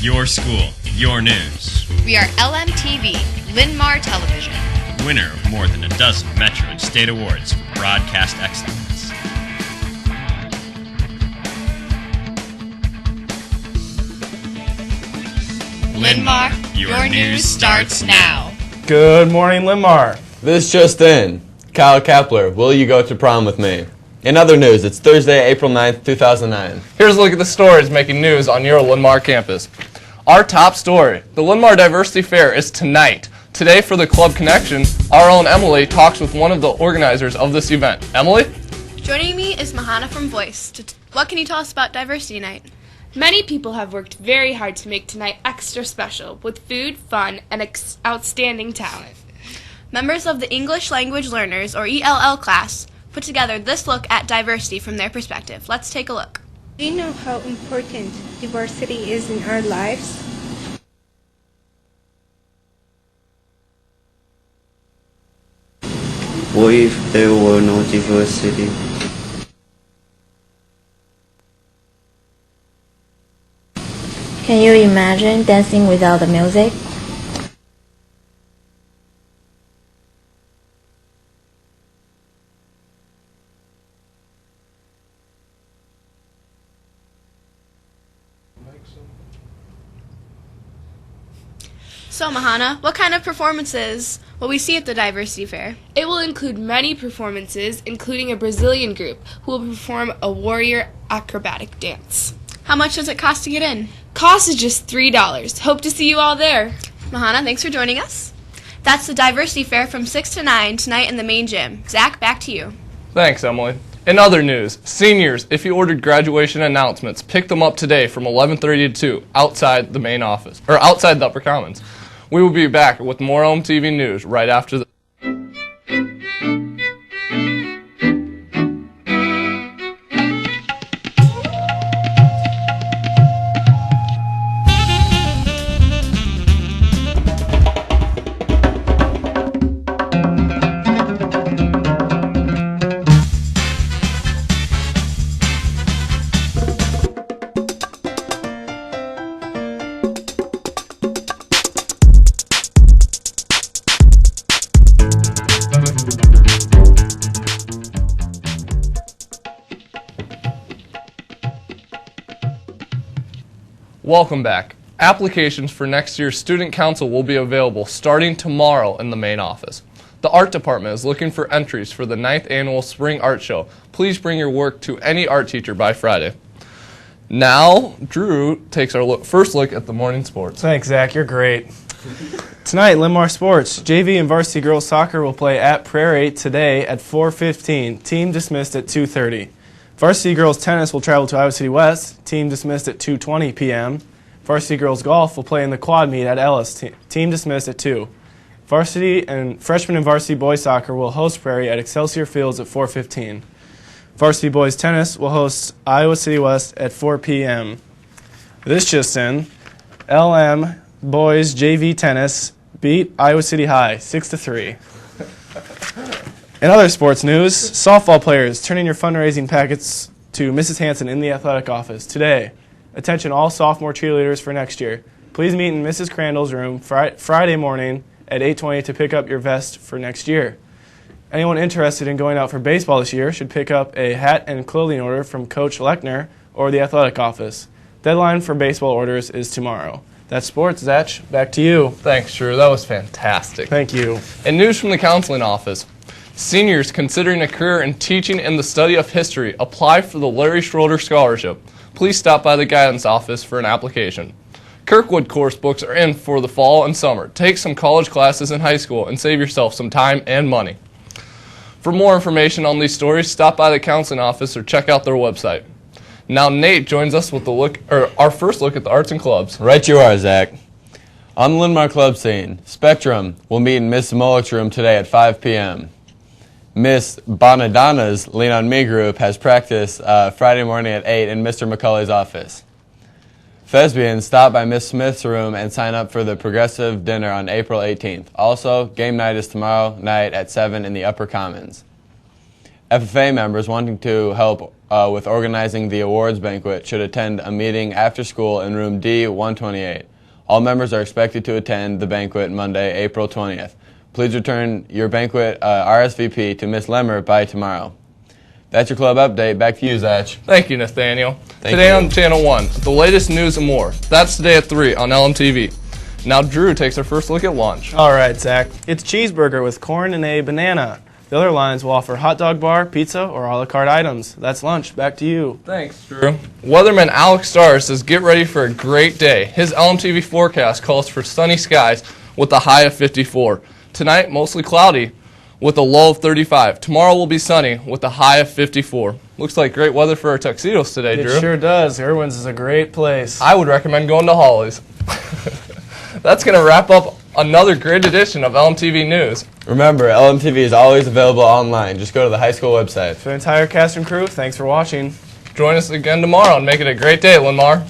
Your school, your news. We are Lmtv, Linn-Mar Television. Winner of more than a dozen Metro and State Awards for broadcast excellence. Linn-Mar, your news starts now. Good morning, Linn-Mar. This just in. Kyle Kapler, will you go to prom with me? In other news, it's Thursday, April 9th, 2009. Here's a look at the stories making news on your Linn-Mar campus. Our top story, the Linn-Mar Diversity Fair is tonight. Today for the Club Connection, our own Emily talks with one of the organizers of this event. Emily? Joining me is Mahana from Voice. What can you tell us about Diversity Night? Many people have worked very hard to make tonight extra special with food, fun, and outstanding talent. Members of the English Language Learners, or ELL class, put together this look at diversity from their perspective. Let's take a look. Do you know how important diversity is in our lives? What if there were no diversity? Can you imagine dancing without the music? So, Mahana, what kind of performances will we see at the Diversity Fair? It will include many performances, including a Brazilian group who will perform a warrior acrobatic dance. How much does it cost to get in? Cost is just $3. Hope to see you all there. Mahana, thanks for joining us. That's the Diversity Fair from 6 to 9 tonight in the main gym. Zach, back to you. Thanks, Emily. In other news, seniors, if you ordered graduation announcements, pick them up today from 11:30 to 2 outside the main office, or outside the Upper Commons. We will be back with more Lmtv news right after the... Welcome back. Applications for next year's Student Council will be available starting tomorrow in the main office. The Art Department is looking for entries for the 9th Annual Spring Art Show. Please bring your work to any art teacher by Friday. Now, Drew takes our first look at the morning sports. Thanks, Zach. You're great. Tonight, Linn-Mar Sports. JV and varsity girls soccer will play at Prairie today at 4:15. Team dismissed at 2:30. Varsity girls tennis will travel to Iowa City West. Team dismissed at 2:20 p.m. Varsity girls golf will play in the quad meet at Ellis. Team dismissed at 2. Varsity and freshman and varsity boys soccer will host Prairie at Excelsior Fields at 4:15. Varsity boys tennis will host Iowa City West at 4 p.m. This just in, LM boys JV tennis beat Iowa City High 6-3. In other sports news, softball players, turn in your fundraising packets to Mrs. Hanson in the athletic office today. Attention all sophomore cheerleaders for next year. Please meet in Mrs. Crandall's room Friday morning at 8:20 to pick up your vest for next year. Anyone interested in going out for baseball this year should pick up a hat and clothing order from Coach Lechner or the athletic office. Deadline for baseball orders is tomorrow. That's sports. Zach, back to you. Thanks, Drew. That was fantastic. Thank you. And news from the counseling office. Seniors considering a career in teaching and the study of history apply for the Larry Schroeder Scholarship. Please stop by the guidance office for an application. Kirkwood course books are in for the fall and summer. Take some college classes in high school and save yourself some time and money. For more information on these stories, stop by the counseling office or check out their website. Now Nate joins us with our first look at the arts and clubs. Right you are, Zach. On the Linn-Mar club scene, Spectrum will meet in Miss Mullick's room today at 5 p.m. Miss Bonadonna's Lean On Me group has practice Friday morning at 8 in Mr. McCulley's office. Thespians, stop by Miss Smith's room and sign up for the Progressive Dinner on April 18th. Also, game night is tomorrow night at 7 in the Upper Commons. FFA members wanting to help with organizing the awards banquet should attend a meeting after school in room D128. All members are expected to attend the banquet Monday, April 20th. Please return your banquet RSVP to Miss Lemmer by tomorrow. That's your club update. Back to you, Zach. Thank you, Nathaniel. Thank Today you. on Channel 1, the latest news and more. That's today at 3 on Lmtv. Now Drew takes our first look at lunch. All right, Zach. It's cheeseburger with corn and a banana. The other lines will offer hot dog bar, pizza, or a la carte items. That's lunch. Back to you. Thanks, Drew. Weatherman Alex Starr says get ready for a great day. His Lmtv forecast calls for sunny skies with a high of 54. Tonight, mostly cloudy with a low of 35. Tomorrow will be sunny with a high of 54. Looks like great weather for our tuxedos today, Drew. It sure does. Irwin's is a great place. I would recommend going to Holly's. That's going to wrap up another great edition of Lmtv News. Remember, LMTV is always available online. Just go to the high school website. For the entire cast and crew, thanks for watching. Join us again tomorrow and make it a great day, Linn-Mar.